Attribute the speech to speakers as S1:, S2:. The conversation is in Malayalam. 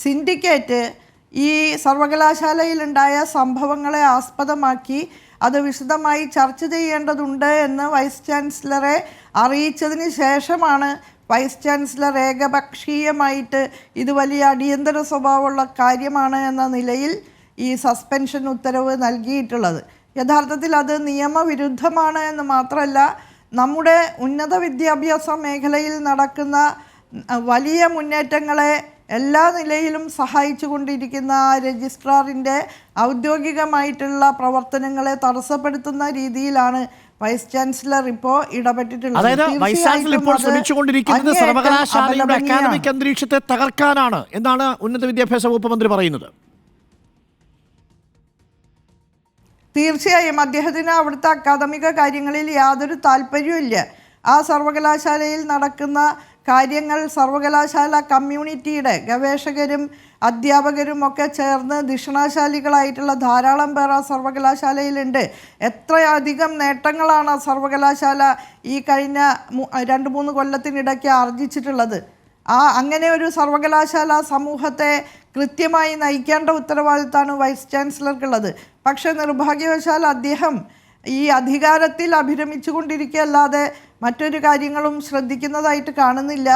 S1: സിൻഡിക്കേറ്റ് ഈ സർവകലാശാലയിലുണ്ടായ സംഭവങ്ങളെ ആസ്പദമാക്കി അത് വിശദമായി ചർച്ച ചെയ്യേണ്ടതുണ്ട് എന്ന് വൈസ് ചാൻസലറെ അറിയിച്ചതിന് ശേഷമാണ് വൈസ് ചാൻസലർ ഏകപക്ഷീയമായിട്ട് ഇത് വലിയ അടിയന്തര സ്വഭാവമുള്ള കാര്യമാണ് എന്ന നിലയിൽ ഈ സസ്പെൻഷൻ ഉത്തരവ് നൽകിയിട്ടുള്ളത്. യഥാർത്ഥത്തിൽ അത് നിയമവിരുദ്ധമാണ് എന്ന് മാത്രമല്ല, നമ്മുടെ ഉന്നത വിദ്യാഭ്യാസ മേഖലയിൽ നടക്കുന്ന വലിയ മുന്നേറ്റങ്ങളെ എല്ലാ നിലയിലും സഹായിച്ചു കൊണ്ടിരിക്കുന്ന രജിസ്ട്രാറിൻ്റെ ഔദ്യോഗികമായിട്ടുള്ള പ്രവർത്തനങ്ങളെ തടസ്സപ്പെടുത്തുന്ന രീതിയിലാണ് വൈസ് ചാൻസലർ ഇപ്പോൾ ഇടപെട്ടിട്ടുള്ളത്.
S2: അതായത് വൈസ് ചാൻസലർ ഇപ്പോൾ ശ്രമിച്ചുകൊണ്ടിരിക്കുന്നത് സർവകലാശാലയുടെ അക്കാദമിക് അന്തരീക്ഷത്തെ തകർക്കാനാണ് എന്നാണ് ഉന്നത വിദ്യാഭ്യാസ വകുപ്പ് മന്ത്രി പറയുന്നത്.
S1: തീർച്ചയായും അദ്ദേഹത്തിന് അവിടുത്തെ അക്കാദമിക കാര്യങ്ങളിൽ യാതൊരു താല്പര്യവുമില്ല. ആ സർവകലാശാലയിൽ നടക്കുന്ന കാര്യങ്ങൾ സർവകലാശാല കമ്മ്യൂണിറ്റിയുടെ ഗവേഷകരും അധ്യാപകരും ഒക്കെ ചേർന്ന് ദിഷണാശാലികളായിട്ടുള്ള ധാരാളം പേർ ആ സർവകലാശാലയിലുണ്ട്. എത്രയധികം നേട്ടങ്ങളാണ് ആ സർവകലാശാല ഈ കഴിഞ്ഞ 2-3 കൊല്ലത്തിനിടയ്ക്ക് ആർജിച്ചിട്ടുള്ളത്. അങ്ങനെ ഒരു സർവകലാശാല സമൂഹത്തെ കൃത്യമായി നയിക്കേണ്ട ഉത്തരവാദിത്തമാണ് വൈസ് ചാൻസലർക്കുള്ളത്. പക്ഷേ നിർഭാഗ്യവശാൽ അദ്ദേഹം ഈ അധികാരത്തിൽ അഭിരമിച്ചു കൊണ്ടിരിക്കുകയല്ലാതെ മറ്റൊരു കാര്യങ്ങളും ശ്രദ്ധിക്കുന്നതായിട്ട് കാണുന്നില്ല.